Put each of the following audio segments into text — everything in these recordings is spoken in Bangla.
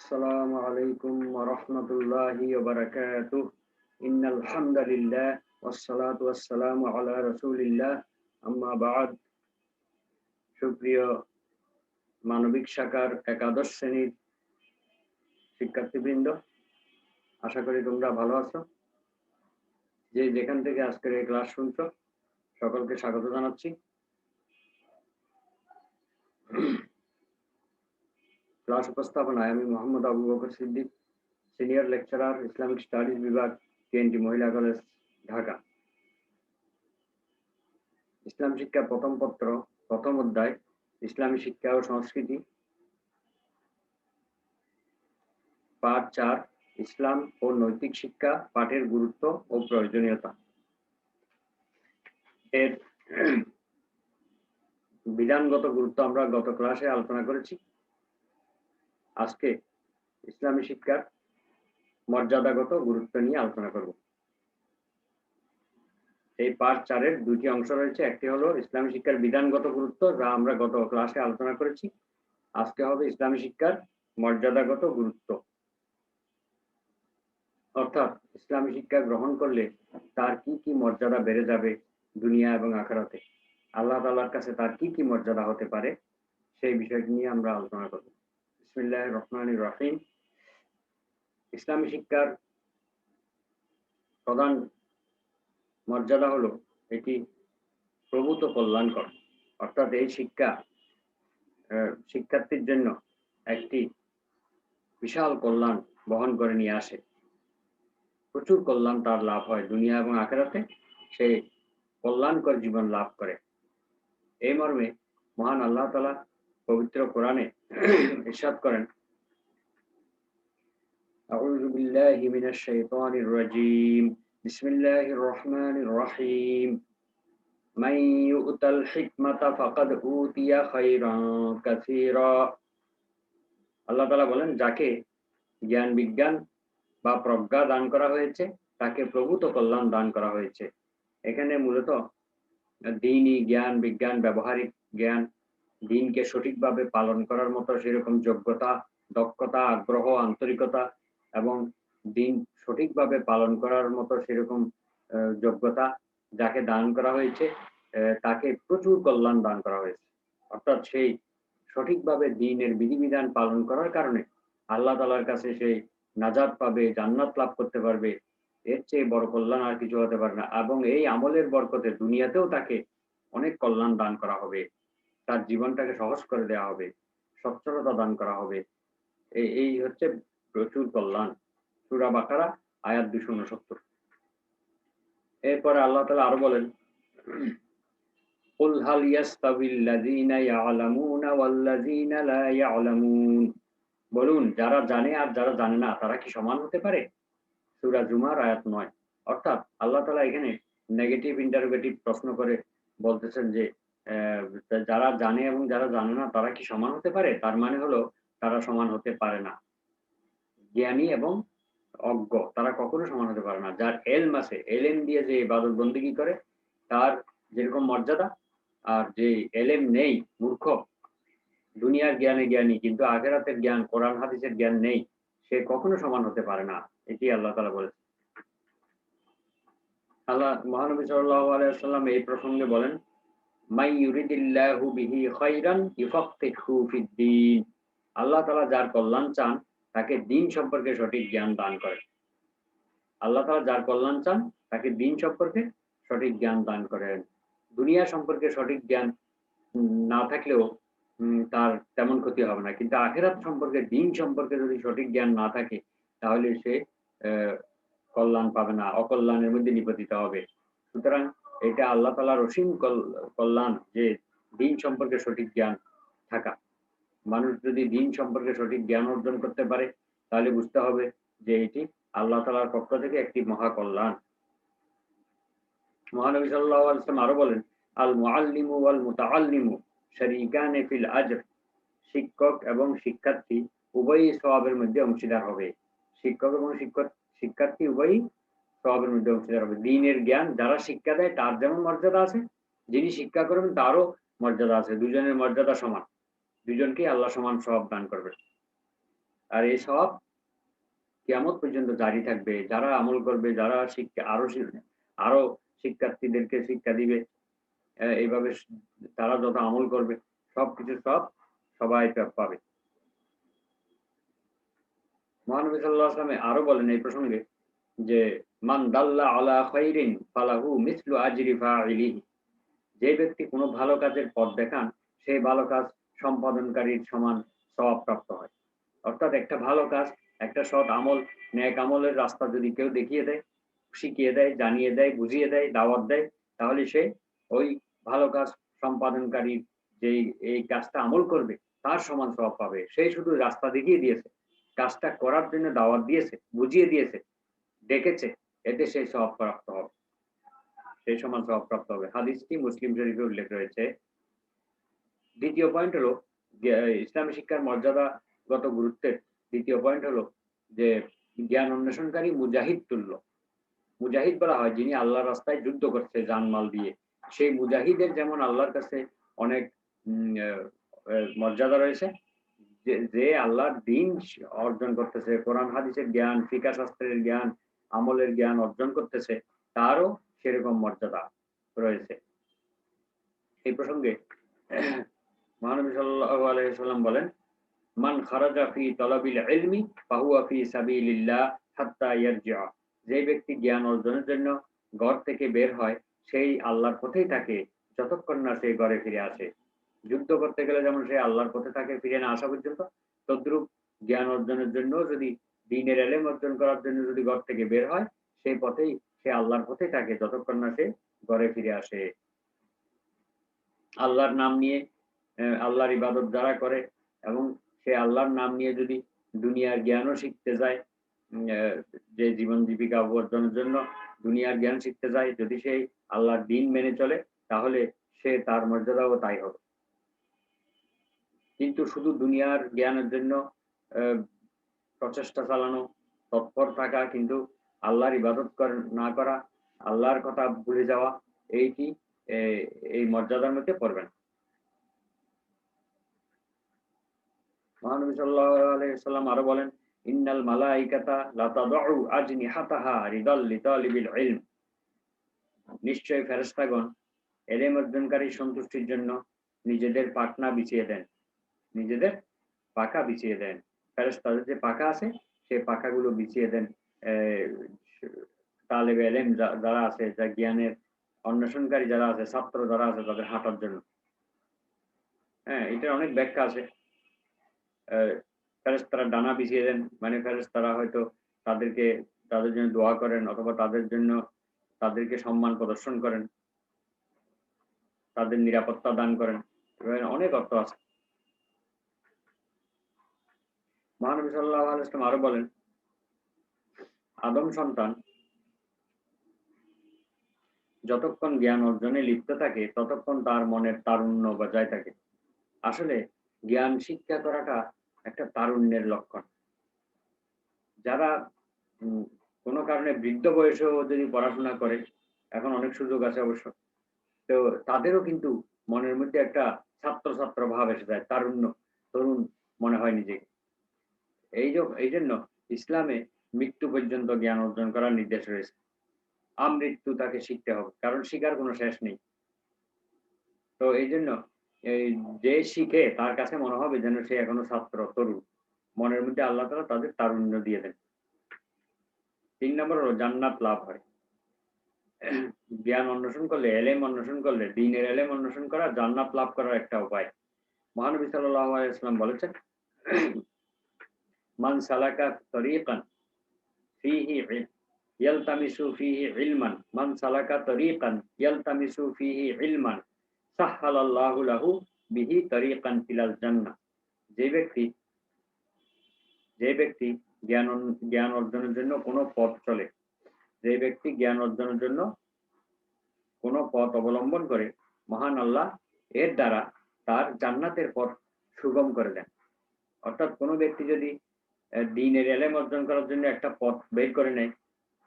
السلام عليكم ورحمة الله وبركاته إن الحمد لله والصلاة والسلام على رسول الله أما بعد সুপ্রিয় মানবিক শাখার একাদশ শ্রেণীর শিক্ষার্থীবৃন্দ, আশা করি তোমরা ভালো আছো। যে যেখান থেকে আজকের এই ক্লাস শুনছো সকলকে স্বাগত জানাচ্ছি। ক্লাস উপস্থাপনায় আমি Mohammad Abu Bakar Siddique, senior lecturer, Islamic studies বিভাগ, TNT মহিলা কলেজ, ঢাকা। ইসলাম শিক্ষা প্রথম পত্র, প্রথম অধ্যায়, ইসলামী শিক্ষা ও সংস্কৃতি, পাঠ 4, ইসলাম ও নৈতিক শিক্ষা, পাঠের গুরুত্ব ও প্রয়োজনীয়তা। এর বিধানগত গুরুত্ব আমরা গত ক্লাসে আলোচনা করেছি। আজকে ইসলামী শিক্ষার মর্যাদাগত গুরুত্ব নিয়ে আলোচনা করব। এই পাঠ 4-এর দুটি অংশ রয়েছে। একটি হলো ইসলামী শিক্ষার বিধানগত গুরুত্ব, যা আমরা গত ক্লাসে আলোচনা করেছি। আজকে হবে ইসলামী শিক্ষার মর্যাদাগত গুরুত্ব, অর্থাৎ ইসলামী শিক্ষা গ্রহণ করলে তার কি কি মর্যাদা বেড়ে যাবে দুনিয়া এবং আখিরাতে, আল্লাহ তাআলার কাছে তার কি কি মর্যাদা হতে পারে, সেই বিষয়টি নিয়ে আমরা আলোচনা করব। বিসমিল্লাহির রহমানির রহিম। ইসলামী শিক্ষার প্রধান মর্যাদা হলো এটি প্রভূত কল্যাণকর, অর্থাৎ এই শিক্ষা শিক্ষার্থীর জন্য একটি বিশাল কল্যাণ বহন করে নিয়ে আসে। প্রচুর কল্যাণ তার লাভ হয় দুনিয়া এবং আখিরাতে, সে কল্যাণকর জীবন লাভ করে। এই মর্মে মহান আল্লাহ তাআলা পবিত্র কোরআনে ইরশাদ করেন, আউযু বিল্লাহি মিনাশ শাইতানির রাজীম, বিসমিল্লাহির রহমানির রহিম, মান ইউতাল হিকমাতা ফাকাদ উতিয়া খায়রান কাসীরা। আল্লাহ তাআলা বলেন, যাকে জ্ঞান বিজ্ঞান বা প্রজ্ঞা দান করা হয়েছে তাকে প্রভূত কল্যাণ দান করা হয়েছে। এখানে মূলত দ্বীনি জ্ঞান, বিজ্ঞান, ব্যবহারিক জ্ঞান, দ্বীনকে সঠিকভাবে পালন করার মতো সেরকম যোগ্যতা, দক্ষতা, আগ্রহ, আন্তরিকতা এবং দ্বীন সঠিকভাবে পালন করার মতো সেরকম যোগ্যতা যাকে দান করা হয়েছে তাকে প্রচুর কল্যাণ দান করা হয়েছে। অর্থাৎ সেই সঠিকভাবে দ্বীনের বিধিবিধান পালন করার কারণে আল্লাহ তাআলার কাছে সেই নাজাত পাবে, জান্নাত লাভ করতে পারবে। এর চেয়ে বড় কল্যাণ আর কিছু হতে পারে না। এবং এই আমলের বরকতে দুনিয়াতেও তাকে অনেক কল্যাণ দান করা হবে, তার জীবনটাকে সহজ করে দেওয়া হবে, সচ্ছলতা দান করা হবে। এই হচ্ছে প্রচুর কল্যাণ। সূরা বাকারা আয়াত 269। এরপরে আল্লাহ তাআলা আরো বলেন, কুল হাল ইয়াস্তাবিল্লাযীনা ইয়ালামুনা ওয়াল্লাযীনা লা ইয়ালামুন। বলুন, যারা জানে আর যারা জানে না তারা কি সমান হতে পারে? সূরা জুমার আয়াত 9। অর্থাৎ আল্লাহ তাআলা এখানে নেগেটিভ ইন্টারোগেটিভ প্রশ্ন করে বলতেছেন যে যারা জানে এবং যারা জানে না তারা কি সমান হতে পারে? তার মানে হলো তারা সমান হতে পারে না। জ্ঞানী এবং অজ্ঞ তারা কখনো সমান হতে পারে না। যার এলম আছে, এলেম দিয়ে যে ইবাদত বন্দেগী করে তার যেরকম মর্যাদা, আর যে এলেম নেই, মূর্খ, দুনিয়ার জ্ঞানে জ্ঞানী কিন্তু আখিরাতের জ্ঞান, কোরআন হাদিসের জ্ঞান নেই, সে কখনো সমান হতে পারে না। এটি আল্লাহ তাআলা বলেছেন। আল্লাহ মহানবী সাল্লাল্লাহু আলাইহি ওয়াসাল্লাম এই প্রসঙ্গে বলেন, মাই ইউরিদিল্লাহু বিহি খায়রান ইউফাক্কিহু ফিদ্দীন। আল্লাহ তাআলা যার কল্যাণ চান তাকে দ্বীন সম্পর্কে সঠিক জ্ঞান দান করেন। আল্লাহ তাআলা যার কল্যাণ চান তাকে দ্বীন সম্পর্কে সঠিক জ্ঞান দান করেন। দুনিয়া সম্পর্কে সঠিক জ্ঞান না থাকলেও তার তেমন ক্ষতি হবে না, কিন্তু আখিরাত সম্পর্কে, দ্বীন সম্পর্কে যদি সঠিক জ্ঞান না থাকে তাহলে সে কল্যাণ পাবে না, অকল্যাণের মধ্যে নিপতিত হবে। সুতরাং এটা আল্লাহ তাআলার অসীম কল্যাণ যে দ্বীন সম্পর্কে সঠিক জ্ঞান থাকা। মানুষ যদি দ্বীন সম্পর্কে সঠিক জ্ঞান অর্জন করতে পারে তাহলে বুঝতে হবে যে এটি আল্লাহ তাআলার পক্ষ থেকে একটি মহা কল্যাণ। মহানবী সাল্লাল্লাহু আলাইহি ওয়াসাল্লাম আরো বলেন, আল মুআল্লিমু ওয়াল মুতাআল্লিমু শারীকানে ফিল আজর। শিক্ষক এবং শিক্ষার্থী উভয়ই সওয়াবের মধ্যে অংশীদার হবে। শিক্ষক এবং শিক্ষার্থী উভয়ই সওয়াবের মধ্যে অংশীদার হবে। দ্বীনের জ্ঞান যারা শিক্ষা দেয় তার যেমন মর্যাদা আছে, যিনি শিক্ষা করবেন তারও মর্যাদা আছে। দুজনের মর্যাদা সমান, দুজনকেই আল্লাহ সমান সওয়াব দান করবেন। আর এই সওয়াব কিয়ামত পর্যন্ত জারি থাকবে। যারা আমল করবে, যারা আরো শিক্ষার্থীদেরকে শিক্ষা দিবে, এইভাবে তারা যত আমল করবে সবকিছু সবাই পাবে। মহানবী সাল্লাল্লাহু আলাইহি ওয়াসাল্লাম আরো বলেন এই প্রসঙ্গে যে, মান দাল্লা আলা খাইরিন ফালাহু মিসলু আজরি ফাইলিহি। যে ব্যক্তি কোনো ভালো কাজের পথ দেখান, সেই ভালো কাজ সম্পাদনকারীর সমান সওয়াব প্রাপ্ত হয়। অর্থাৎ একটা ভালো কাজ, একটা সৎ আমল, নেক আমলের রাস্তা যদি কেউ দেখিয়ে দেয়, শিখিয়ে দেয়, জানিয়ে দেয়, বুঝিয়ে দেয়, দাওয়াত দেয়, তাহলে সে ওই ভালো কাজ সম্পাদনকারীর যেই এই কাজটা আমল করবে, তার সমান সওয়াব পাবে। সে শুধু রাস্তা দেখিয়ে দিয়েছে, কাজটা করার জন্য দাওয়াত দিয়েছে, বুঝিয়ে দিয়েছে, ডেকেছে, এতে সেই সওয়াব প্রাপ্ত হবে। সেই সমান সওয়াব প্রাপ্ত হবে। হাদিসটি মুসলিম শরীফে উল্লেখ রয়েছে। দ্বিতীয় পয়েন্ট হলো যে ইসলামী শিক্ষার মর্যাদাগত গুরুত্বের দ্বিতীয় পয়েন্ট হলো যে জ্ঞান অন্বেষণকারী মুজাহিদ তুল্য। মুজাহিদ বলা হয় যিনি আল্লাহর রাস্তায় যুদ্ধ করছে জানমাল দিয়ে। সেই মুজাহিদের যেমন আল্লাহর কাছে অনেক মর্যাদা রয়েছে, যে আল্লাহর দ্বীন অর্জন করতেছে, কোরআন হাদিসের জ্ঞান, ফিকহ শাস্ত্রের জ্ঞান, আমলের জ্ঞান অর্জন করতেছে, তারও সেরকম মর্যাদা রয়েছে। এই প্রসঙ্গে মহানবী সাল্লাল্লাহু আলাইহি ওয়াসাল্লাম বলেন, মান খারাজা ফি তালাবিল ইলমি ফাহুয়া ফি সাবিলিল্লাহ হাত্তা ইয়ারজিআ। যে ব্যক্তি জ্ঞান অর্জনের জন্য ঘর থেকে বের হয়, সেই আল্লাহর পথেই থাকে যতক্ষণ না সে ঘরে ফিরে আসে। যুদ্ধ করতে গেলে যেমন সে আল্লাহর পথে থাকে ফিরে না আসা পর্যন্ত, তদ্রূপ জ্ঞান অর্জনের জন্য যদি দ্বীনের ইলম অর্জন করার জন্য যদি ঘর থেকে বের হয়, সেই পথেই সে আল্লাহর পথেই থাকে যতক্ষণ না সে ঘরে ফিরে আসে। আল্লাহর নাম নিয়ে আল্লাহর ইবাদত যারা করে এবং সে আল্লাহর নাম নিয়ে যদি দুনিয়ার জ্ঞানও শিখতে যায়, যে জীবন জীবিকা অর্জনের জন্য দুনিয়ার জ্ঞান শিখতে যায়, যদি সে আল্লাহর দ্বীন মেনে চলে, তাহলে সে তার মর্যাদাও তাই হবে। কিন্তু শুধু দুনিয়ার জ্ঞানের জন্য প্রচেষ্টা চালানো, তৎপর থাকা, কিন্তু আল্লাহর ইবাদত না করা, আল্লাহর কথা ভুলে যাওয়া, এইটি এই মর্যাদার মধ্যে পড়বে না। মহানবী সাল্লাল্লাহু আলাইহি ওয়াসাল্লাম আরো বলেন, ইন্নাল মালাইকাতা লা তাদউ আজনিহাতাহা রিদাল লিতালিবিল ইলম। নিশ্চয় ফেরেশতাগণ ইলম অর্জনকারী সন্তুষ্টির জন্য নিজেদের পাখনা বিছিয়ে দেন। নিজেদের পাখা বিছিয়ে দেন। ফেরেশতাদের যে পাখা আছে, সেই পাখাগুলো বিছিয়ে দেন তালেবে ইলম যারা আছে, যা জ্ঞানের অন্বেষণকারী যারা আছে, ছাত্র যারা আছে, তাদের হাঁটার জন্য। হ্যাঁ, এটার অনেক ব্যাখ্যা আছে। ফেরেশতারা ডানা বিছিয়ে দেন, মানে ফেরেশতারা হয়তো তাদের জন্য দোয়া করেন, অথবা তাদেরকে সম্মান প্রদর্শন করেন, তাদের নিরাপত্তা দান করেন। অনেক অর্থ আছে। মহানবী সাল্লাল্লাহু আলাইহি ওয়াসাল্লাম আরো বলেন, আদম সন্তান যতক্ষণ জ্ঞান অর্জনে লিপ্ত থাকে, ততক্ষণ তার মনের তারুণ্য বজায় থাকে। আসলে জ্ঞান শিক্ষা করাটা একটা তারুণ্যের লক্ষণ। যারা কোনো কারণে বৃদ্ধ বয়সেও যদি পড়াশোনা করে, এখন অনেক সুযোগ আছে অবশ্য, তো তাদেরও কিন্তু মনের মধ্যে একটা ছাত্র ভাব এসে যায়, তারুণ্য, তরুণ মনে হয় নিজেকে। এই জন্য ইসলামে মৃত্যু পর্যন্ত জ্ঞান অর্জন করার নির্দেশ রয়েছে। আমৃত্যু তাকে শিখতে হবে, কারণ শিখার কোনো শেষ নেই। তো এই জন্য যে শিখে তার কাছে মনে হবে যেন সে এখনো ছাত্র, তরুণ। মনের মধ্যে আল্লাহ তাআলা তাদের তারুণ্য দিয়ে দেন। ৩ নম্বর হলো জান্নাত লাভ হয়। জ্ঞান অন্বেষণ করলে, ইলম অন্বেষণ করলে, দ্বীনের ইলম অন্বেষণ করা জান্নাত লাভ করার একটা উপায়। মহানবী সাল্লাল্লাহু আলাইহি ওয়াসাল্লাম বলেছেন, মান সালাকা তরিকান ফিহি ইয়ালতামিসু ফিহি ইলমান, মান সালাকা তরিকান ইয়ালতামিসু ফিহি ইলমান সাহহালাল্লাহু লাহু বিহি তরিকান ইলাল জান্নাহ। যে ব্যক্তি জ্ঞান অর্জনের জন্য কোনো পথ চলে, যে ব্যক্তি জ্ঞান অর্জনের জন্য কোনো পথ অবলম্বন করে, মহান আল্লাহ এর দ্বারা তার জান্নাতের পথ সুগম করে দেন। অর্থাৎ কোনো ব্যক্তি যদি দ্বীনের ইলম অর্জন করার জন্য একটা পথ বের করে নেয়,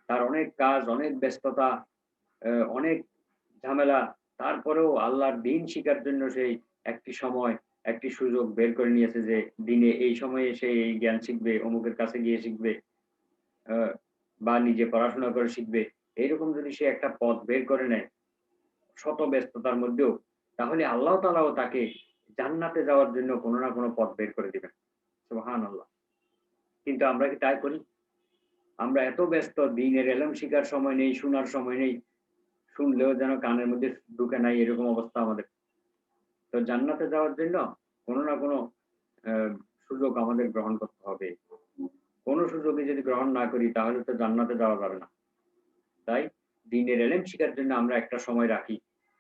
তার অনেক কাজ, অনেক ব্যস্ততা, অনেক ঝামেলা, তারপরেও আল্লাহর দ্বীন শিখার জন্য সেই একটি সময় একটি সুযোগ বের করে নিয়েছে যে দিনে এই সময়ে সে এই জ্ঞান শিখবে, অমুকের কাছে গিয়ে শিখবে, আ বা নিজে পড়াশোনা করে শিখবে। এরকম যদি সে একটা পথ বের করে নেয় শত ব্যস্ততার মধ্যেও, তাহলে আল্লাহ তাআলাও তাকে জান্নাতে যাওয়ার জন্য কোন না কোন পথ বের করে দিবেন। সুবহানাল্লাহ। কিন্তু আমরা কি তাই করি? আমরা এত ব্যস্ত দ্বীনের এলেম শিখার সময় নেই, শোনার সময় নেই। শুনলেও যেন কানের মধ্যে ঢুকে নাই এরকম অবস্থা আমাদের। তো জান্নাতে যাওয়ার জন্য কোন না কোন আ সুযোগ আমাদের গ্রহণ করতে হবে। কোন সুযোগই যদি গ্রহণ না করি তাহলে তো জান্নাতে যাওয়া যাবে না। তাই দ্বীনের এলেম শিখার জন্য আমরা একটা সময় রাখি।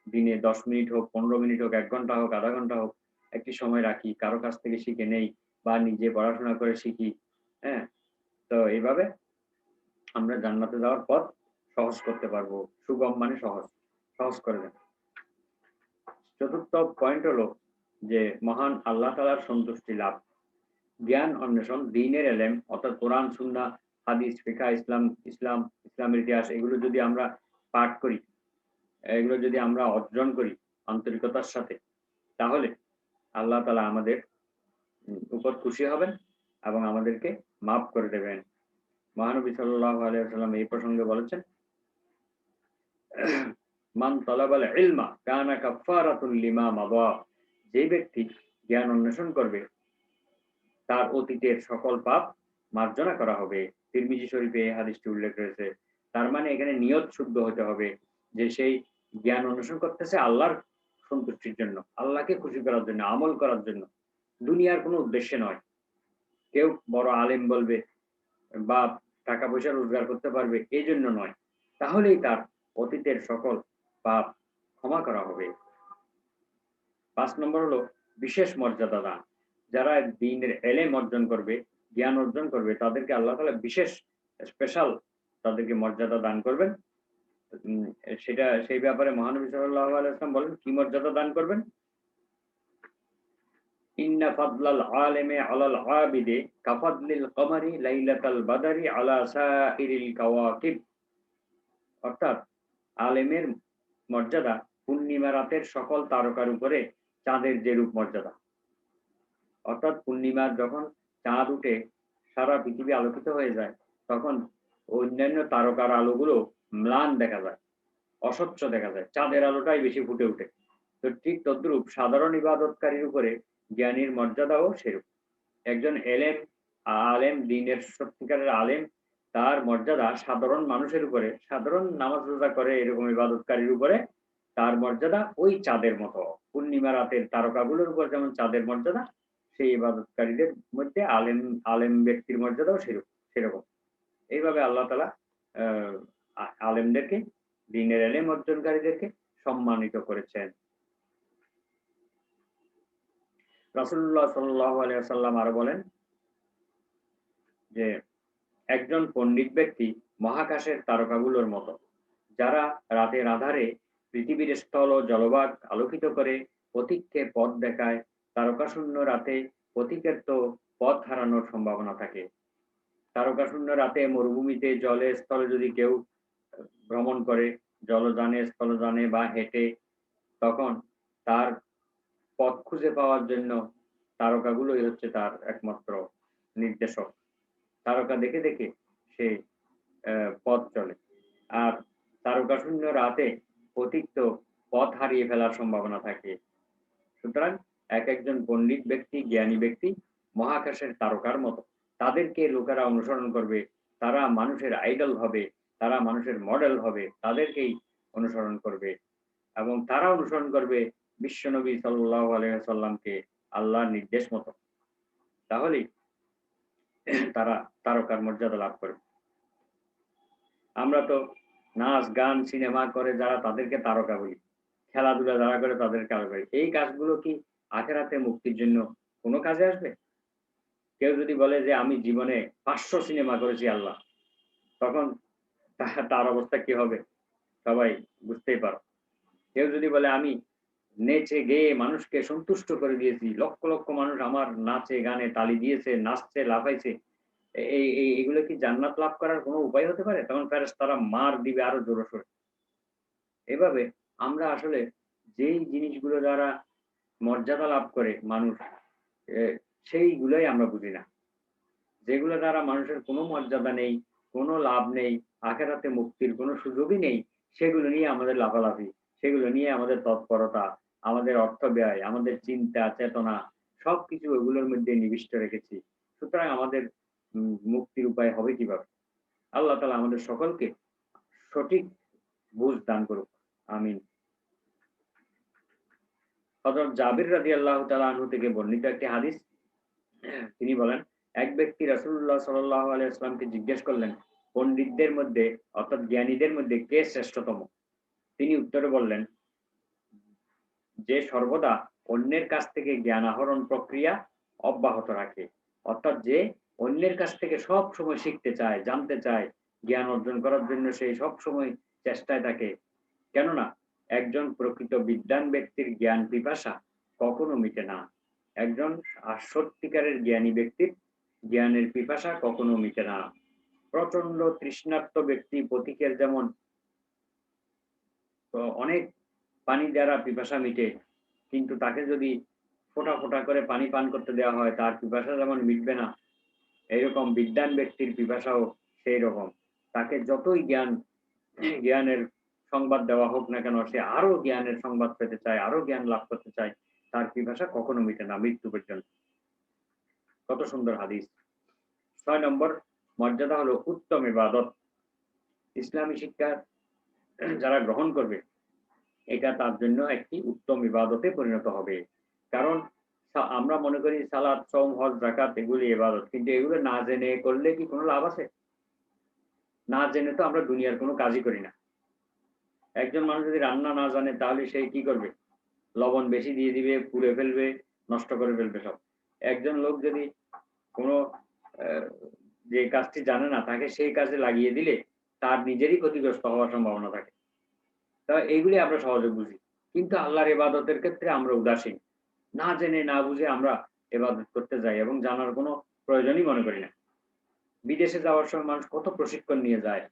দিনে ১০ মিনিট হোক, ১৫ মিনিট হোক, ১ ঘন্টা হোক, ০.৫ ঘন্টা হোক, একটি সময় রাখি। কারো কাছ থেকে শিখে নেই বা নিজে পড়াশোনা করে শিখি। হ্যাঁ? তো এভাবে আমরা জান্নাতে যাওয়ার পথ সহজ করতে পারবো। সুগম মানে সহজ। সহজ করে দেন। ৪র্থ পয়েন্ট হলো যে মহান আল্লাহ তাআলার সন্তুষ্টি লাভ। জ্ঞান অন্বেষণ, দ্বীনের এলেম অর্থাৎ কোরআন, সুন্নাহ, হাদিস, ফিকহ, ইসলামের ইতিহাস এগুলো যদি আমরা পাঠ করি, এগুলো যদি আমরা অর্জন করি আন্তরিকতার সাথে, তাহলে আল্লাহ তাআলা আমাদের উপর খুশি হবেন এবং আমাদেরকে মাফ করে দেবেন। মহানবী সাল্লাল্লাহু আলাইহি ওয়াসাল্লাম এই প্রসঙ্গে বলেছেন, মান তালাবাল ইলমা কানা কাফফারাতুল লিমা মাদা। যে ব্যক্তি জ্ঞান অন্বেষণ করবে তার অতীতের সকল পাপ মার্জনা করা হবে। তিরমিজি শরীফে এই হাদিসটি উল্লেখ রয়েছে। তার মানে এখানে নিয়ত শুদ্ধ হতে হবে যে সেই জ্ঞান অন্বেষণ করতেছে আল্লাহর সন্তুষ্টির জন্য, আল্লাহকে খুশি করার জন্য, আমল করার জন্য। দুনিয়ার কোনো উদ্দেশ্যে নয়। কেউ বড় আলেম বলবে বা টাকা পয়সা রোজগার করতে পারবে এজন্য নয়। তাহলেই তার অতীতের সকল পাপ ক্ষমা করা হবে। ৫ নম্বর হলো বিশেষ মর্যাদা দান। যারা দ্বীনের এলেম অর্জন করবে, জ্ঞান অর্জন করবে তাদেরকে আল্লাহ তাআলা বিশেষ স্পেশাল তাদেরকে মর্যাদা দান করবেন। উম সেটা সেই ব্যাপারে মহানবী সাল্লাল্লাহু আলাইহি ওয়াসাল্লাম বলেন, কি মর্যাদা দান করবেন? ইন্না ফাদলাল আলিমি আলাল আবিদি কাফাদলিল কমারি লাইলাতাল বাদরি আলা সাইরিল কাওয়াকিব। অর্থাৎ আলেমের মর্যাদা পূর্ণিমা রাতের সকল তারকার উপরে চাঁদের যেরূপ মর্যাদা। অর্থাৎ পূর্ণিমার যখন চাঁদ উঠে সারা পৃথিবী আলোকিত হয়ে যায়, তখন অন্যান্য তারকার আলোগুলো ম্লান দেখা যায়, অস্বচ্ছ দেখা যায়। চাঁদের আলোটাই বেশি ফুটে ওঠে। তো ঠিক তদ্রূপ সাধারণ ইবাদতকারীর উপরে জ্ঞানীর মর্যাদাও সেরূপ। একজন আলেম দ্বীনের সত্যিকারের আলেম, তার মর্যাদা সাধারণ মানুষের উপরে, সাধারণ নামাজ রোজা করে এরকম ইবাদতকারীর উপরে তার মর্যাদা ওই চাঁদের মতো। পূর্ণিমা রাতের তারকাগুলোর উপর যেমন চাঁদের মর্যাদা, সেই ইবাদতকারীদের মধ্যে আলেম ব্যক্তির মর্যাদাও সেরকম। এইভাবে আল্লাহ তাআলা আ আলেমদেরকে, দ্বীনের এলেম অর্জনকারীদেরকে সম্মানিত করেছেন। রাসূলুল্লাহ সাল্লাল্লাহু আলাইহি ওয়াসাল্লাম আরো বলেন যে একজন পণ্ডিত ব্যক্তি মহাকাশের তারকাগুলোর মতো, যারা রাতের আঁধারে পৃথিবীর স্থল ও জলভাগ আলোকিত করে পথিককে পথ দেখায়। তারকাশূন্য রাতে পথিকের তো পথ হারানোর সম্ভাবনা থাকে। তারকাশূন্য রাতে মরুভূমিতে জলে স্থলে যদি কেউ ভ্রমণ করে, জলযানে, স্থলযানে বা হেঁটে, তখন তার পথ খুঁজে পাওয়ার জন্য তারকাগুলোই হচ্ছে তার একমাত্র নির্দেশক। তারকা দেখে, দেখে সে পথ চলে। আর তারকাশূন্য রাতে পথিক তো পথ হারিয়ে ফেলার সম্ভাবনা থাকে। সুতরাং একজন পণ্ডিত ব্যক্তি, জ্ঞানী ব্যক্তি মহাকাশের তারকার মতো। তাদেরকে লোকেরা অনুসরণ করবে। তারা মানুষের আইডল হবে, তারা মানুষের মডেল হবে। তাদেরকেই অনুসরণ করবে এবং তারা অনুসরণ করবে বিশ্বনবী সাল্লাল্লাহু আলাইহি ওয়াসাল্লামকে আল্লাহর নির্দেশ মতো। তাহলেই তারা তারকার মর্যাদা লাভ করবে। আমরা তো নাচ, গান, সিনেমা করে যারা তাদেরকে তারকা বলি। খেলাধুলা যারা করে তাদেরকে তারকা বলি। এই কাজগুলো কি আখিরাতে মুক্তির জন্য কোন কাজে আসবে? কেউ যদি বলে যে আমি জীবনে ৫০০ সিনেমা করেছি আল্লাহ, তখন তার অবস্থা কি হবে? সবাই বুঝতেই পারো। কেউ যদি বলে আমি নেচে গেয়ে মানুষকে সন্তুষ্ট করে দিয়েছি, লক্ষ, লক্ষ মানুষ আমার নাচে গানে তালি দিয়েছে, নাচছে, লাফাইছে। এগুলো কি জান্নাত লাভ করার কোন উপায় হতে পারে? তখন ফেরেশতারা মার দিবে আরো জোরে সোরে। এভাবে আমরা আসলে যেই জিনিসগুলো দ্বারা মর্যাদা লাভ করে মানুষ, সেইগুলোই আমরা বুঝি না। যেগুলো দ্বারা মানুষের কোনো মর্যাদা নেই, কোনো লাভ নেই, আখেরাতে মুক্তির কোনো সুযোগই নেই, সেগুলো নিয়ে আমাদের লাফালাফি, সেগুলো নিয়ে আমাদের তৎপরতা, আমাদের অর্থ ব্যয়, আমাদের চিন্তা, চেতনা সবকিছু ওগুলোর মধ্যে নিবিষ্ট রেখেছি। সুতরাং আমাদের মুক্তির উপায় হবে কিভাবে? আল্লাহ তাআলা আমাদের সকলকে সঠিক বুঝ দান করুক। আমিন। হযরত জাবির রাদিয়াল্লাহু তাআলা আনহু থেকে বর্ণিত একটি হাদিস, তিনি বলেন, এক ব্যক্তি রাসূলুল্লাহ সাল্লাল্লাহু আলাইহি ওয়াসাল্লামকে জিজ্ঞেস করলেন, পণ্ডিতদের মধ্যে অর্থাৎ জ্ঞানীদের মধ্যে কে শ্রেষ্ঠতম? তিনি উত্তরে বললেন, যে সর্বদা অন্যের কাছ থেকে জ্ঞান আহরণ প্রক্রিয়া অব্যাহত রাখে। অর্থাৎ যে অন্যের কাছ থেকে সব সময় শিখতে চায়, জানতে চায়, জ্ঞান অর্জন করার জন্য সে সবসময় চেষ্টায় থাকে। কেননা একজন প্রকৃত বিদ্বান ব্যক্তির জ্ঞান পিপাসা কখনো মিটে না। একজন সত্যিকারের জ্ঞানী ব্যক্তির জ্ঞানের পিপাসা কখনো মিটে না। প্রচন্ড তৃষ্ণার্ত ব্যক্তি পথিকের যেমন অনেক পানি দ্বারা পিপাসা মিটে, কিন্তু তাকে যদি ফোঁটা, ফোঁটা করে পানি পান করতে দেওয়া হয়, তার পিপাসা যেমন মিটবে না, এইরকম বিদ্বান ব্যক্তির পিপাসাও সেই রকম। তাকে যতই জ্ঞানের সংবাদ দেওয়া হোক না কেন, সে আরো জ্ঞানের সংবাদ পেতে চায়, আরো জ্ঞান লাভ করতে চায়। তার পিপাসা কখনো মিটে না মৃত্যু পর্যন্ত। কত সুন্দর হাদিস। ৬ নম্বর মর্যাদা হলো উত্তম ইবাদত। ইসলামী শিক্ষা যারা গ্রহণ করবে, এটা তার জন্য একটি উত্তম ইবাদতে পরিণত হবে। কারণ আমরা মনে করি সালাত, সওম, হজ, যাকাত এগুলি ইবাদত। কিন্তু এগুলো না জেনে করলে কি কোনো লাভ আছে? না জেনে তো আমরা দুনিয়ার কোনো কাজই করি না। একজন মানুষ যদি রান্না না জানে তাহলে সে কি করবে? লবণ বেশি দিয়ে দিবে, পুড়ে ফেলবে, নষ্ট করে ফেলবে সব। একজন লোক যদি কোনো আ যে কাজটি জানে না তাকে সেই কাজে লাগিয়ে দিলে তার নিজেরই ক্ষতিগ্রস্ত হওয়ার সম্ভাবনা থাকে। তো এইগুলি আমরা সহজে বুঝি। কিন্তু আল্লাহর ইবাদতের ক্ষেত্রে আমরা উদাসীন। না জেনে না বুঝে আমরা ইবাদত করতে যাই এবং জানার কোনো প্রয়োজনই মনে করি না। বিদেশে যাওয়ার সময় মানুষ কত প্রশিক্ষণ নিয়ে যায়,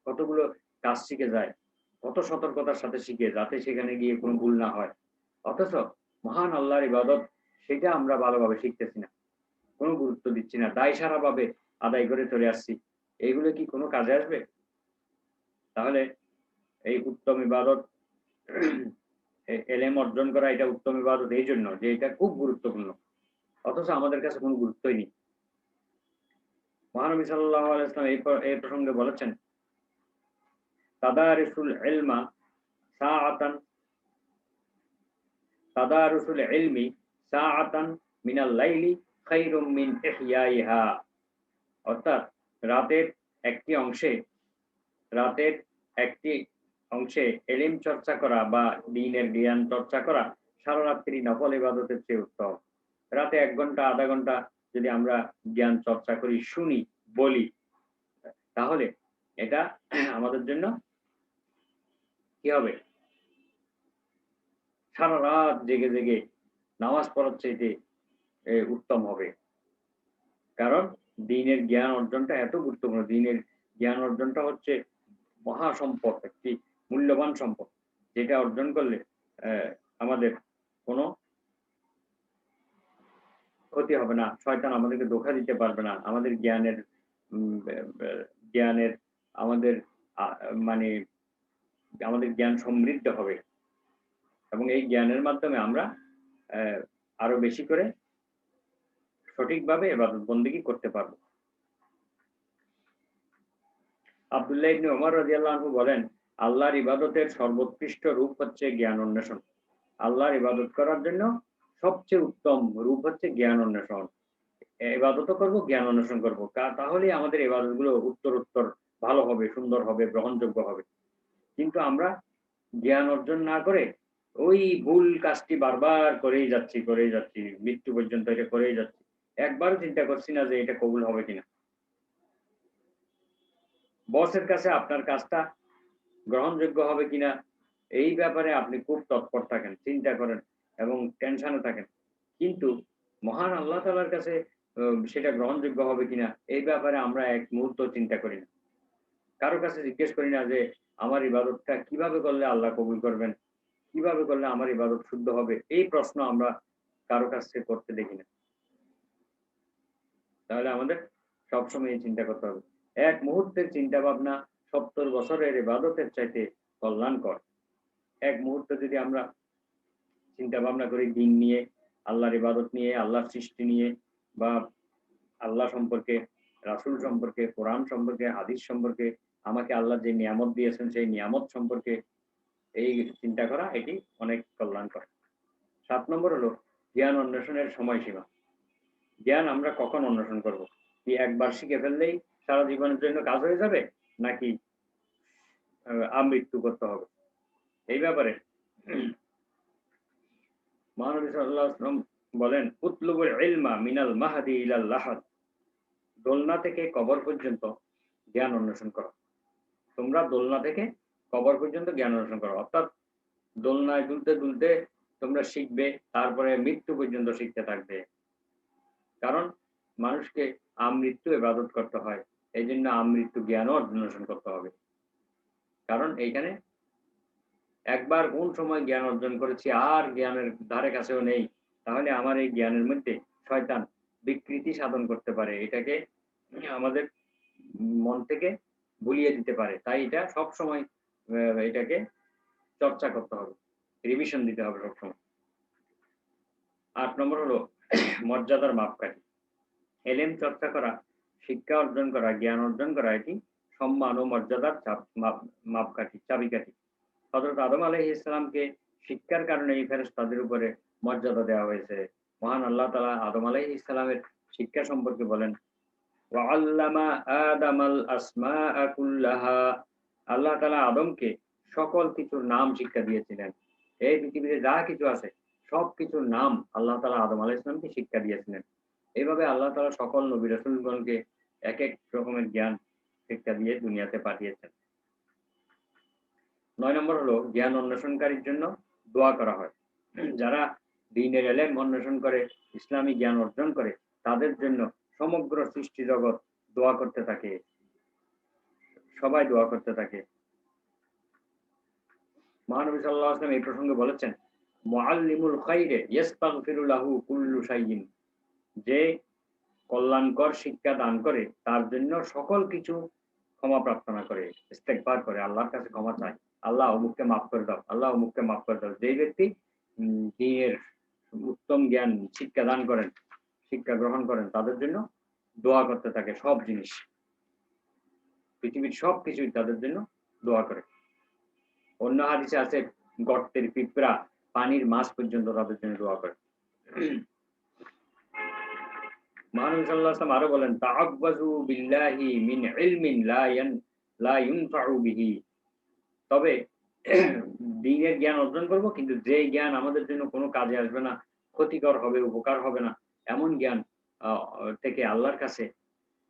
কতগুলো কাজ শিখে যায়, কত সতর্কতার সাথে শিখে যাতে সেখানে গিয়ে কোনো ভুল না হয়। অথচ মহান আল্লাহর ইবাদত সেটা আমরা ভালোভাবে শিখতেছি না। কোনো গুরুত্ব দিচ্ছি না। দায়সারাভাবে আদায় করে চলে আসছি। এইগুলো কি কোনো কাজে আসবে? তাহলে এই উত্তম ইবাদত এলেম অর্জন করা এটা উত্তম ইবাদত এইজন্য যে এটা খুব গুরুত্বপূর্ণ। অথচ আমাদের কাছে কোনো গুরুত্বই নেই। মহানবী সাল্লাল্লাহু আলাইহি ওয়াসাল্লাম এই প্রসঙ্গে বলেছেন, তাদারিসুল ইলমা সাআতান তাদারুসুল ইলমি সাআতান মিনাল লাইলি খায়রুম মিন ইহইয়াইহা। অর্থাৎ রাতের একটি অংশে রাতের একটি অংশে এলিম চর্চা করা বা দ্বীনের জ্ঞান চর্চা করা সারা রাত্রি নফল ইবাদতের চেয়ে উত্তম। রাতে ১ ঘন্টা ০.৫ ঘন্টা যদি আমরা জ্ঞান চর্চা করি, শুনি, বলি, তাহলে এটা আমাদের জন্য কি হবে? সারারাত জেগে, জেগে নামাজ পড়ার চাইতে উত্তম হবে। কারণ দ্বীনের জ্ঞান অর্জনটা এত গুরুত্বপূর্ণ। দ্বীনের জ্ঞান অর্জনটা হচ্ছে মহাসম্পদ, একটি মূল্যবান সম্পদ। যেটা অর্জন করলে আমাদের কোনো ক্ষতি হবে না। শয়তান আমাদেরকে ধোঁকা দিতে পারবে না। আমাদের জ্ঞানের উম ব্যা ব্যা জ্ঞানের আমাদের আ মানে আমাদের জ্ঞান সমৃদ্ধ হবে এবং এই জ্ঞানের মাধ্যমে আমরা অ্যা আরো বেশি করে সঠিকভাবে ইবাদত বন্দেগী করতে পারব। আব্দুল্লাহ ইবনে ওমর রাদিয়াল্লাহু আনহু বলেন, আল্লাহর ইবাদতের সর্বোৎকৃষ্ট রূপ হচ্ছে জ্ঞান অন্বেষণ। আল্লাহর ইবাদত করার জন্য সবচেয়ে উত্তম রূপ হচ্ছে জ্ঞান অন্বেষণ। ইবাদতও করব, জ্ঞান অন্বেষণ করব। তাহলেই আমাদের ইবাদতগুলো উত্তরোত্তর ভালো হবে, সুন্দর হবে, গ্রহণযোগ্য হবে। কিন্তু আমরা জ্ঞান অর্জন না করে ওই ভুল কাজটি বারবার করেই যাচ্ছি। মৃত্যু পর্যন্ত এটা করেই যাচ্ছি। একবারও চিন্তা করছি না যে এটা কবুল হবে কিনা। বসের কাছে আপনার কাজটা গ্রহণযোগ্য হবে কিনা এই ব্যাপারে আপনি খুব তৎপর থাকেন, চিন্তা করেন এবং টেনশনে থাকেন। কিন্তু মহান আল্লাহ তাআলার কাছে সেটা গ্রহণযোগ্য হবে কিনা এই ব্যাপারে আমরা এক মুহূর্তও চিন্তা করি না। কারো কাছে জিজ্ঞেস করি না যে আমার ইবাদতটা কিভাবে করলে আল্লাহ কবুল করবেন? কিভাবে করলে আমার ইবাদত শুদ্ধ হবে, এই প্রশ্ন আমরা কারো কাছ থেকে করতে দেখি না। তাহলে আমাদের সবসময় এই চিন্তা করতে হবে। এক মুহূর্তের চিন্তা ভাবনা ৭০ বছরের ইবাদতের চাইতে কল্যাণকর। এক মুহূর্তে যদি আমরা চিন্তা ভাবনা করি দিন নিয়ে, আল্লাহর ইবাদত নিয়ে, আল্লাহর সৃষ্টি নিয়ে, বা আল্লাহ সম্পর্কে, রাসূল সম্পর্কে, কোরআন সম্পর্কে, হাদিস সম্পর্কে, আমাকে আল্লাহ যে নিয়ামত দিয়েছেন সেই নিয়ামত সম্পর্কে এই চিন্তা করা, এটি অনেক কল্যাণকর। ৭ নম্বর হলো জ্ঞান অন্বেষণের সময়সীমা। জ্ঞান আমরা কখন অন্বেষণ করব? কি একবার শিখে ফেললেই সারা জীবনের জন্য কাজ হয়ে যাবে? নাকি আমৃত্যু করতে হবে? এই ব্যাপারে মহানবী সাল্লাল্লাহু আলাইহি ওয়াসাল্লাম বলেন, "উতলুবুল ইলমা মিনাল মাহদি ইলাল লাহাদ।" দোলনা থেকে কবর পর্যন্ত জ্ঞান অন্বেষণ করো। তোমরা দোলনা থেকে কবর পর্যন্ত জ্ঞান অন্বেষণ করো। অর্থাৎ দোলনায় দুলতে, দুলতে তোমরা শিখবে, তারপরে মৃত্যু পর্যন্ত শিখতে থাকবে। কারণ মানুষকে আমৃত্যু ইবাদত করতে হয়। এইজন্য আমৃত্যু জ্ঞানও অন্বেষণ করতে হবে। কারণ এইখানে একবার কোন সময় জ্ঞান অর্জন করেছি আর জ্ঞানের ধারে কাছেও নেই, তাহলে আমার এই জ্ঞানের মধ্যে শয়তান বিকৃতি সাধন করতে পারে। এটাকে আমাদের মন থেকে ভুলিয়ে দিতে পারে। তাই এটা সবসময় এটাকে চর্চা করতে হবে। রিভিশন দিতে হবে সবসময়। ৮ নম্বর হলো মর্যাদার মাপকাঠি। এলেম চর্চা করা, শিক্ষা অর্জন করা, জ্ঞান অর্জন করা, এটি সম্মান ও মর্যাদার মাপকাঠি, চাবিকাঠি। হযরত আদম আলাইহিস সালামকে শিক্ষার কারণে এই ফেরেশতাদের উপরে মর্যাদা দেওয়া হয়েছে। মহান আল্লাহ তাআলা আদম আলাইহিস সালামের শিক্ষা সম্পর্কে বলেন, ওয়া আল্লামা আদামাল আসমাআ কুল্লাহা। আল্লাহ তাআলা আদমকে সকল কিছুর নাম শিক্ষা দিয়েছিলেন। এই পৃথিবীতে যা কিছু আছে সবকিছুর নাম আল্লাহ তাআলা আদম আলাইহিস সালামকে শিক্ষা দিয়েছিলেন। এইভাবে আল্লাহ তাআলা সকল নবী রাসূলগণকে একেক রকমের জ্ঞান শিক্ষা দিয়ে দুনিয়াতে পাঠিয়েছেন। ৯ নম্বর হলো জ্ঞান অন্বেষণকারীর জন্য দোয়া করা হয়। যারা দ্বীনের এলেম অন্বেষণ করে, ইসলামী জ্ঞান অর্জন করে, তাদের জন্য সমগ্র সৃষ্টি জগৎ দোয়া করতে থাকে। সবাই দোয়া করতে থাকে। মহানবী সাল্লাল্লাহু আলাইহি ওয়াসাল্লাম এই প্রসঙ্গে বলেছেন, মুআল্লিমুল খাইরে ইস্তাগফিরু লাহু কুল্লু শাইইন। যে কল্যাণকর শিক্ষা দান করে তার জন্য সকল কিছু ক্ষমা প্রার্থনা করে, ইস্তেগফার করে, আল্লাহর কাছে ক্ষমা চায়। আল্লাহ অমুককে মাফ করে দাও, আল্লাহ অমুককে মাফ করে দাও। যেই ব্যক্তি দ্বীনের উত্তম জ্ঞান শিক্ষা দান করেন, শিক্ষা গ্রহণ করেন, তাদের জন্য দোয়া করতে থাকে সব জিনিস। পৃথিবীর সবকিছুই তাদের জন্য দোয়া করে। অন্য হাদিসে আছে গর্তের পিঁপড়া, পানির মাছ পর্যন্ত তাদের জন্য দোয়া করে। মহানবী সাল্লাল্লাহু আলাইহি ওয়াসাল্লাম আরো বলেন, তাআব্বাযু বিল্লাহি মিন ইলমিন লা ইউনফাউ বিহি। তবে দ্বীনের জ্ঞান অর্জন করব, কিন্তু যে জ্ঞান আমাদের জন্য কোনো কাজে আসবে না, ক্ষতিকর হবে, উপকার হবে না, এমন জ্ঞান আ থেকে আল্লাহর কাছে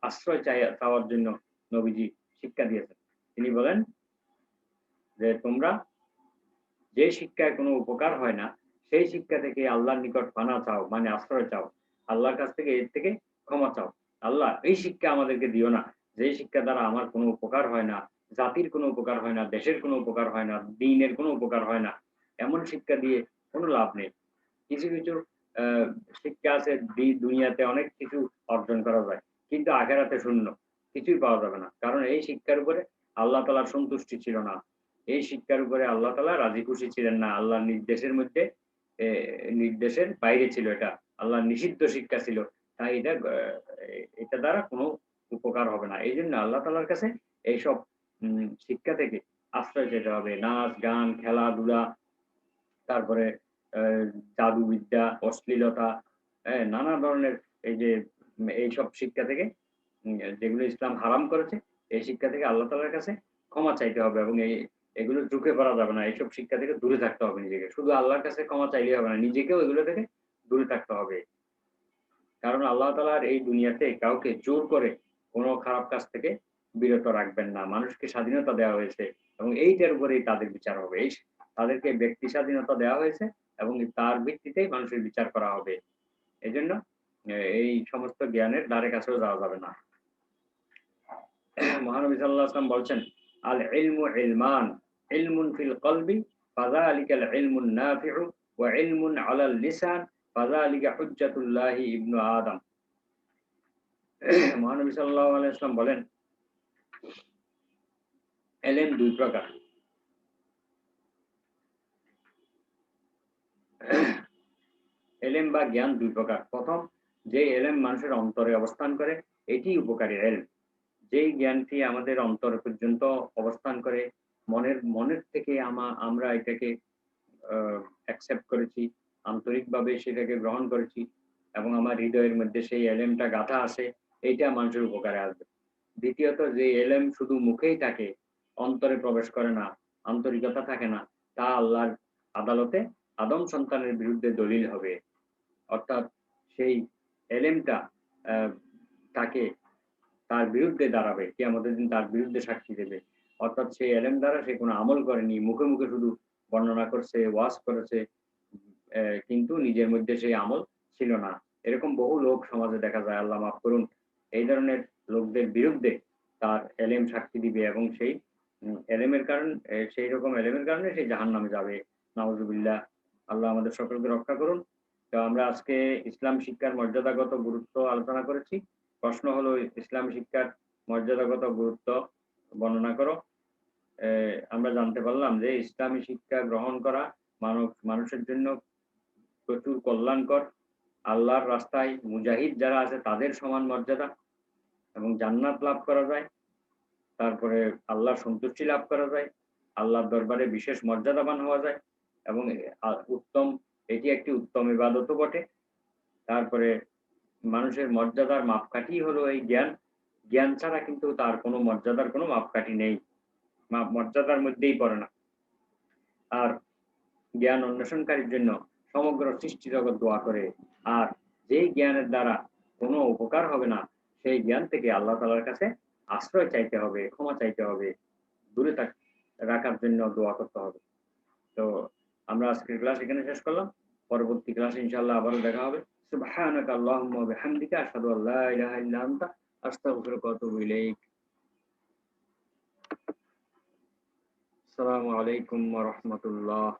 আশ্রয় চাওয়ার জন্য নবীজি শিক্ষা দিয়েছেন। তিনি বলেন যে, তোমরা যে শিক্ষায় কোনো উপকার হয় না, সেই শিক্ষা থেকে আল্লাহর নিকট পানা চাও, মানে আশ্রয় চাও। আল্লাহর কাছ থেকে এর থেকে ক্ষমা চাও। আল্লাহ এই শিক্ষা আমাদেরকে দিও না, যে শিক্ষা দ্বারা আমার কোনো উপকার হয় না, জাতির কোনো উপকার হয় না, দেশের কোনো উপকার হয় না, দ্বীনের কোনো উপকার হয় না। এমন শিক্ষা দিয়ে কোনো লাভ নেই। কিছু, কিছু আ শিক্ষা আছে দুনিয়াতে অনেক কিছু অর্জন করা যায়। কিন্তু আখিরাতে শূন্য। কিছুই পাওয়া যাবে না। কারণ এই শিক্ষার উপরে আল্লাহ তাআলার সন্তুষ্টি ছিল না। এই শিক্ষার উপরে আল্লাহ তাআলা রাজি খুশি ছিলেন না। আল্লাহর নির্দেশের মধ্যে এ নির্দেশের বাইরে ছিল এটা। আল্লাহর নিষিদ্ধ শিক্ষা ছিল। তাই এটা দ্বারা কোনো উপকার হবে না। এইজন্য আল্লাহ তাআলার কাছে এইসব শিক্ষা থেকে আশ্রয় চাইতে হবে। নাচ, গান, খেলাধুলা, তারপরে অ্যা জাদুবিদ্যা, অশ্লীলতা, নানা ধরনের এই যে এইসব শিক্ষা থেকে, যেগুলো ইসলাম হারাম করেছে, এই শিক্ষা থেকে আল্লাহ তাআলার কাছে ক্ষমা চাইতে হবে এবং এগুলো ঝুঁকে পড়া যাবে না। এইসব শিক্ষা থেকে দূরে থাকতে হবে নিজেকে। শুধু আল্লাহর কাছে ক্ষমা চাইলেই হবে না, নিজেকেও এগুলো থেকে দূরে থাকতে হবে। কারণ আল্লাহ তাআলার এই দুনিয়াতে কাউকে জোর করে কোন খারাপ কাজ থেকে বিরত রাখবেন না। মানুষকে স্বাধীনতা দেওয়া হয়েছে এবং এইটার উপরেই তাদের বিচার হবে। তাদেরকে ব্যক্তি স্বাধীনতা দেওয়া হয়েছে এবং তার ভিত্তিতেই মানুষের বিচার করা হবে। এজন্য এই সমস্ত জ্ঞানের ধারে কাছেও যাওয়া যাবে না। মহানবী সাল্লাল্লাহু আলাইহি ওয়াসাল্লাম বলছেন, আল ইলমু ইলমান, ইলমুন ফিল কলবি ফাযালিকাল ইলমুন নাফিউ ওয়া ইলমুন আলাল লিসান ফাযালিকা হুজ্জাতুল্লাহি ইবনু আদম। মহানবী সাল্লাল্লাহু আলাইহি ওয়াসাল্লাম বলেন, এলেম দুই প্রকার। এলেম বা জ্ঞান দুই প্রকার। প্রথম, যে এলেম মানুষের অন্তরে অবস্থান করে, এটি উপকারী এলম। যেই জ্ঞানটি আমাদের অন্তর পর্যন্ত অবস্থান করে, মনের থেকে আমরা এটাকে অ্যাকসেপ্ট করেছি, আন্তরিকভাবে সেটাকে গ্রহণ করেছি এবং আমার হৃদয়ের মধ্যে সেই এলেমটা গাঁথা আছে, এইটা মানুষের উপকারে আসবে। দ্বিতীয়ত, যে এলেম শুধু মুখেই থাকে, অন্তরে প্রবেশ করে না, আন্তরিকতা থাকে না, তা আল্লাহর আদালতে আদম সন্তানের বিরুদ্ধে দলিল হবে। অর্থাৎ সেই এলেমটা আহ, তাকে তার বিরুদ্ধে দাঁড়াবে, কিয়ামতের দিন তার বিরুদ্ধে সাক্ষী দেবে। অর্থাৎ সেই এলেম দ্বারা সে কোনো আমল করেনি, মুখে মুখে শুধু বর্ণনা করছে, ওয়াজ করেছে, কিন্তু নিজের মধ্যে সেই আমল ছিল না। এরকম বহু লোক সমাজে দেখা যায়, আল্লাহ মাফ করুন। এই ধরনের লোকদের বিরুদ্ধে তার এলেম সাক্ষী দিবে এবং সেই এলেমের কারণ সেই রকম এলেমের কারণে সে জাহান্নামে যাবে। নাউজুবিল্লাহ। আল্লাহ আমাদের সকলকে রক্ষা করুন। তো আমরা আজকে ইসলাম শিক্ষার মর্যাদাগত গুরুত্ব আলোচনা করেছি। প্রশ্ন হলো, ইসলাম শিক্ষার মর্যাদাগত গুরুত্ব বর্ণনা করো। আমরা জানতে পারলাম যে ইসলামী শিক্ষা গ্রহণ করা মানুষের জন্য প্রচুর কল্যাণকর। আল্লাহর রাস্তায় মুজাহিদ যারা আছে তাদের সমান মর্যাদা এবং জান্নাত লাভ করা যায়। তারপরে আল্লাহর সন্তুষ্টি লাভ করা যায়, আল্লাহর দরবারে বিশেষ মর্যাদাবান হওয়া যায় এবং এটি একটি উত্তম ইবাদতও বটে। তারপরে মানুষের মর্যাদার মাপকাঠি হলো এই জ্ঞান। জ্ঞান ছাড়া কিন্তু তার কোনো মর্যাদার কোনো মাপকাঠি নেই, মর্যাদার মধ্যেই পড়ে না। আর জ্ঞান অন্বেষণকারীর জন্য সমগ্র সৃষ্টি জগৎ দোয়া করে। আর যেই জ্ঞানের দ্বারা কোনো উপকার হবে না, সেই জ্ঞান থেকে আল্লাহ তাআলার কাছে আশ্রয় চাইতে হবে, ক্ষমা চাইতে হবে, দূরে রাখার জন্য দোয়া করতে হবে। তো আমরা আজকের ক্লাস এখানে শেষ করলাম। পরবর্তী ক্লাসে ইনশাআল্লাহ আবারও দেখা হবে। সুবহানাকা আল্লাহুম্মা ওয়া বিহামদিকা আশহাদু আল্লা ইলাহা ইল্লা আনতা আস্তাগফিরুকা ওয়া আতুবু ইলাইক। আসসালামু আলাইকুম ওয়া রাহমাতুল্লাহ।